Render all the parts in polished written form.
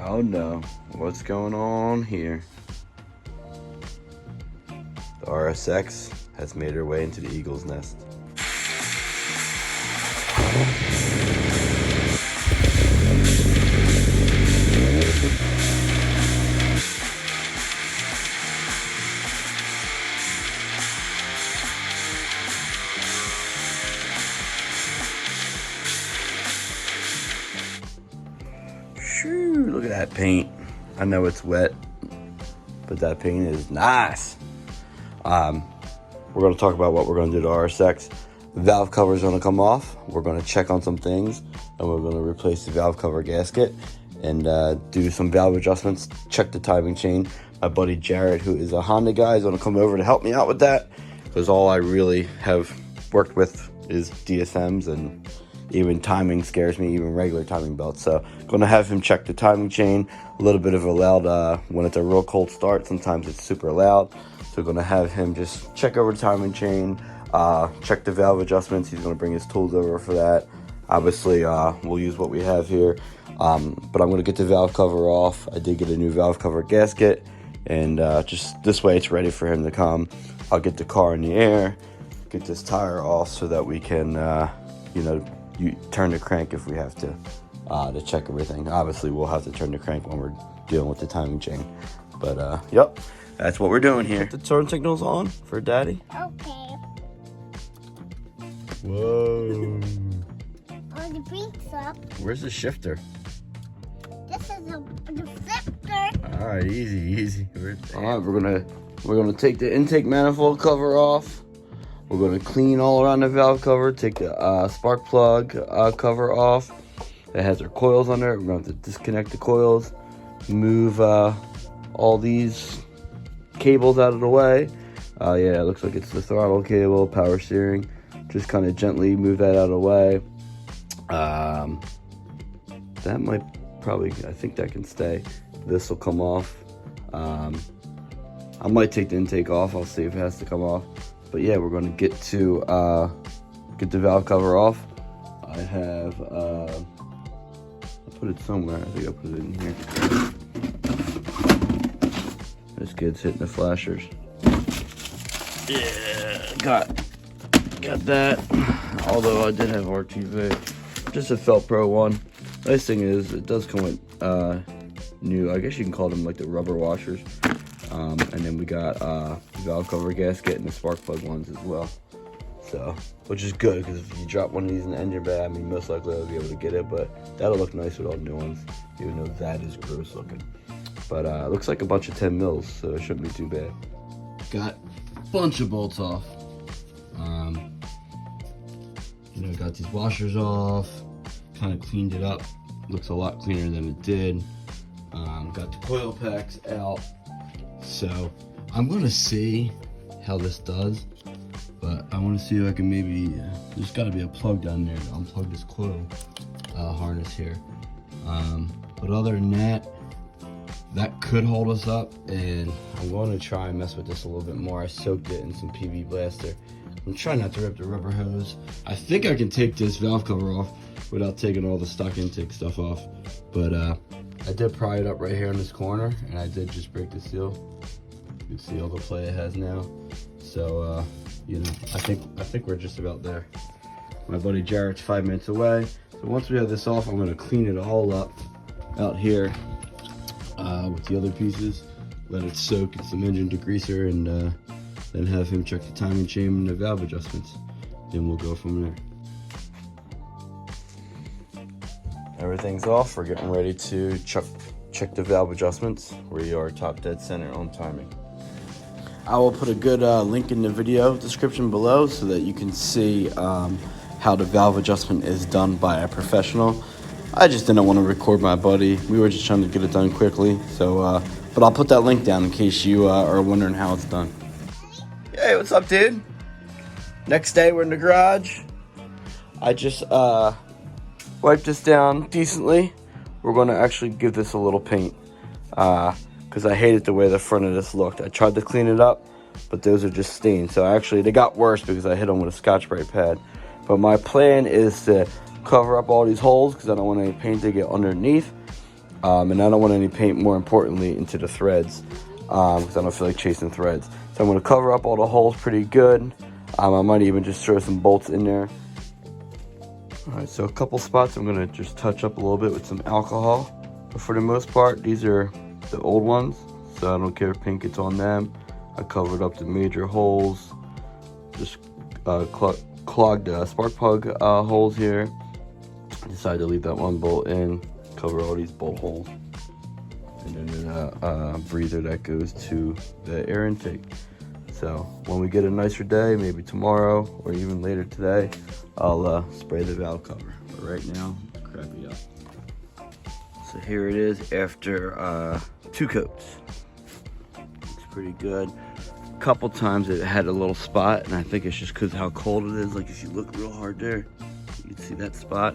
Oh no, what's going on here? The RSX has made her way into the eagle's nest. Shoo, look at that paint. I know it's wet, but that paint is nice. We're going to talk about what we're going to do to RSX. The valve cover is going to come off. We're going to check on some things, and we're going to replace the valve cover gasket and do some valve adjustments, check the timing chain. My buddy Jared, who is a Honda guy, is going to come over to help me out with that, because all I really have worked with is DSMs, and even timing scares me, even regular timing belts. So going to have him check the timing chain. A little bit of a loud, when it's a real cold start, sometimes it's super loud. So we're going to have him just check over the timing chain, check the valve adjustments. He's going to bring his tools over for that. Obviously, we'll use what we have here. But I'm going to get the valve cover off. I did get a new valve cover gasket, and just this way it's ready for him to come. I'll get the car in the air, get this tire off so that we can, you turn the crank if we have to check everything. Obviously, we'll have to turn the crank when we're dealing with the timing chain. But, yep, that's what we're doing here. Put the turn signals on for Daddy. Okay. Whoa. Oh, the brakes up. Where's the shifter? This is the flipper. All right, easy. All right, we're gonna take the intake manifold cover off. We're gonna clean all around the valve cover. Take the spark plug cover off. It has our coils on there. We're gonna have to disconnect the coils. Move all these cables out of the way. Yeah, it looks like it's the throttle cable, power steering. Just kind of gently move that out of the way. That might probably, I think that can stay. This will come off. I might take the intake off. I'll see if it has to come off. But yeah, we're going to get the valve cover off. I have, I put it somewhere. I think I put it in here. This kid's hitting the flashers. Yeah, got that. Although I did have RTV, just a Felt Pro one. Nice thing is it does come with new, I guess you can call them like the rubber washers. And then we got valve cover gasket and the spark plug ones as well. So, which is good, because if you drop one of these in the engine bay, I mean, most likely I'll be able to get it, but that'll look nice with all the new ones, even though that is gross looking. But it looks like a bunch of 10 mils, so it shouldn't be too bad. Got a bunch of bolts off. Got these washers off, kind of cleaned it up. Looks a lot cleaner than it did. Got the coil packs out. So I'm gonna see how this does, but I want to see if I can maybe, there's got to be a plug down there to unplug this coil harness here. But other than that, that could hold us up, and I'm going to try and mess with this a little bit more. I soaked it in some PV Blaster. I'm trying not to rip the rubber hose. I think I can take this valve cover off without taking all the stock intake stuff off, but I did pry it up right here in this corner, and I did just break the seal. You can see all the play it has now. So, I think we're just about there. My buddy Jared's 5 minutes away. So once we have this off, I'm gonna clean it all up out here with the other pieces. Let it soak in some engine degreaser, and then have him check the timing chain and the valve adjustments. Then we'll go from there. Everything's off. We're getting ready to check the valve adjustments. We are top dead center on timing. I will put a good link in the video description below so that you can see how the valve adjustment is done by a professional. I just didn't want to record my buddy. We were just trying to get it done quickly. So, but I'll put that link down in case you are wondering how it's done. Hey, what's up, dude? Next day, we're in the garage. I just wiped this down decently. We're going to actually give this a little paint because I hated the way the front of this looked. I tried to clean it up, but those are just stains. So actually, they got worse because I hit them with a Scotch-Brite pad. But my plan is to cover up all these holes because I don't want any paint to get underneath. And I don't want any paint, more importantly, into the threads, because I don't feel like chasing threads. So I'm going to cover up all the holes pretty good. I might even just throw some bolts in there. Alright, so a couple spots I'm going to just touch up a little bit with some alcohol. But for the most part, these are the old ones, so I don't care if paint gets on them. I covered up the major holes. Just clogged the spark plug holes here. Decided to leave that one bolt in. Cover all these bolt holes. And then there's a breather that goes to the air intake. So when we get a nicer day, maybe tomorrow or even later today, I'll spray the valve cover. But right now, it's crappy up. So here it is after 2 coats. It's pretty good. A couple times it had a little spot, and I think it's just because how cold it is. Like if you look real hard there, you can see that spot.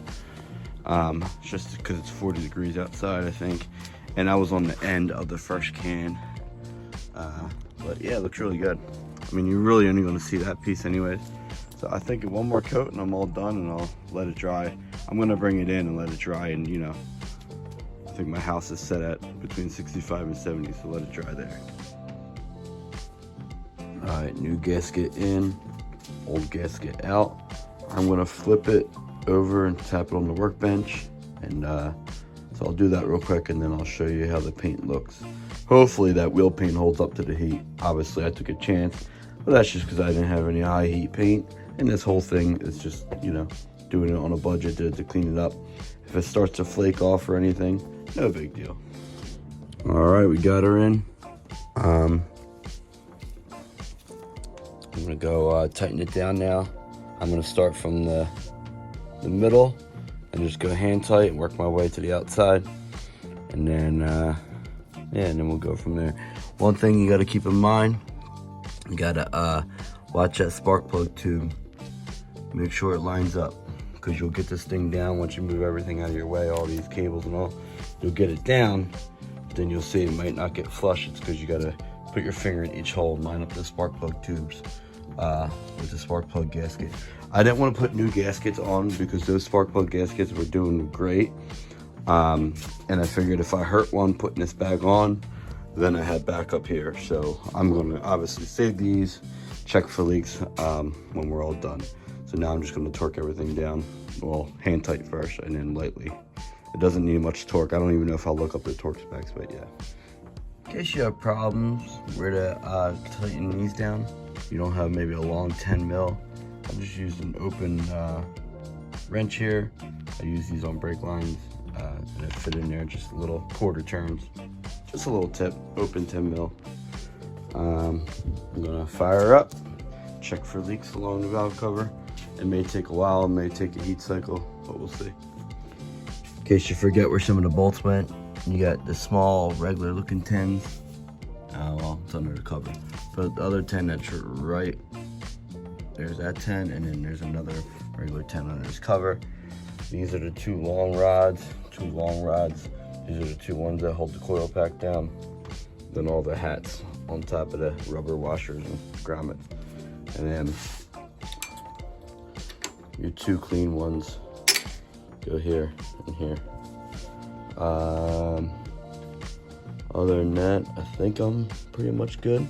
It's just because it's 40 degrees outside, I think. And I was on the end of the first can. But yeah, it looks really good. I mean, you're really only going to see that piece anyways. So I think one more coat and I'm all done, and I'll let it dry. I'm going to bring it in and let it dry, and you know, I think my house is set at between 65 and 70, so let it dry there. Alright, new gasket in, old gasket out. I'm going to flip it over and tap it on the workbench, and so I'll do that real quick, and then I'll show you how the paint looks. Hopefully that wheel paint holds up to the heat. Obviously I took a chance, but that's just because I didn't have any high heat paint, and this whole thing is just, you know, doing it on a budget to clean it up. If it starts to flake off or anything, no big deal. All right, we got her in. I'm gonna go tighten it down now. I'm gonna start from the middle and just go hand tight and work my way to the outside, and then yeah, and then we'll go from there. One thing you got to keep in mind, you got to watch that spark plug tube. Make sure it lines up, because you'll get this thing down once you move everything out of your way, all these cables and all. You'll get it down, but then you'll see it might not get flush. It's because you got to put your finger in each hole and line up the spark plug tubes with the spark plug gasket. I didn't want to put new gaskets on because those spark plug gaskets were doing great. And I figured if I hurt one putting this back on, then I had backup here. So I'm going to obviously save these, check for leaks when we're all done. So now I'm just going to torque everything down. Well, hand tight first and then lightly. It doesn't need much torque. I don't even know if I'll look up the torque specs, but yeah. In case you have problems where to tighten these down, you don't have maybe a long 10 mil. I just use an open wrench here. I use these on brake lines. And it fit in there, just little quarter turns. Just a little tip, open 10 mil. I'm gonna fire up, check for leaks along the valve cover. It may take a while, it may take a heat cycle, but we'll see. In case you forget where some of the bolts went, you got the small, regular looking 10s. Well, it's under the cover. But the other 10 that's right, there's that 10, and then there's another regular 10 under this cover. These are the 2 long rods. These are the 2 ones that hold the coil pack down. Then all the hats on top of the rubber washers and grommets. And then your 2 clean ones go here and here. Other than that, I think I'm pretty much good.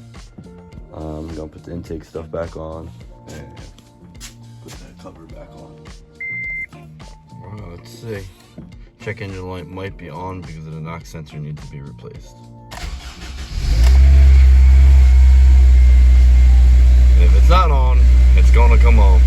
I'm gonna put the intake stuff back on and put that cover back on. Let's see. Check engine light might be on because the knock sensor needs to be replaced. If it's not on, it's gonna come on.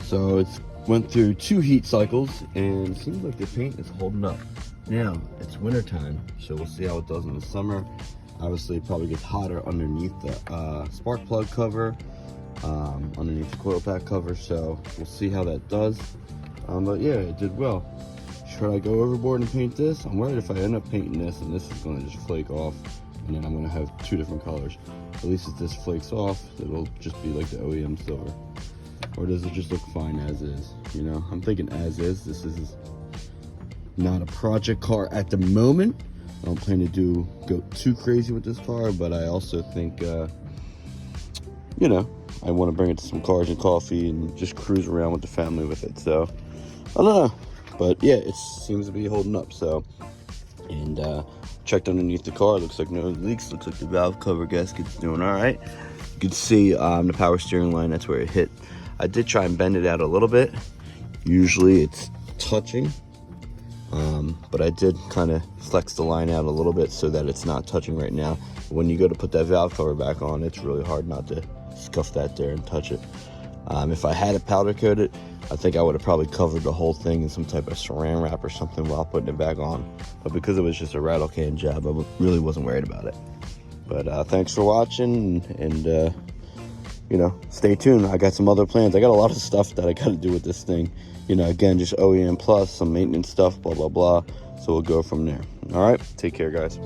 So it's went through 2 heat cycles and it seems like the paint is holding up. Now it's winter time, so we'll see how it does in the summer. Obviously, it probably gets hotter underneath the spark plug cover, underneath the coil pack cover, so we'll see how that does. But yeah, it did well. Should I go overboard and paint this? I'm worried if I end up painting this and this is going to just flake off, and then I'm going to have two different colors. At least if this flakes off, it'll just be like the OEM silver. Or does it just look fine as is? You know, I'm thinking as is. This is not a project car at the moment. I don't plan to go too crazy with this car, but I also think, you know, I want to bring it to some cars and coffee and just cruise around with the family with it. So, I don't know. But yeah, it seems to be holding up. So, and checked underneath the car. Looks like no leaks. Looks like the valve cover gasket's doing all right. You can see the power steering line. That's where it hit. I did try and bend it out a little bit. Usually it's touching, but I did kind of flex the line out a little bit so that it's not touching right now. When you go to put that valve cover back on, it's really hard not to scuff that there and touch it. If I had it powder coated, I think I would have probably covered the whole thing in some type of saran wrap or something while putting it back on. But because it was just a rattle can job, I really wasn't worried about it. But thanks for watching, and you know, stay tuned. I got some other plans. I got a lot of stuff that I got to do with this thing. You know, again, just OEM plus, some maintenance stuff, blah, blah, blah. So we'll go from there. All right, take care, guys.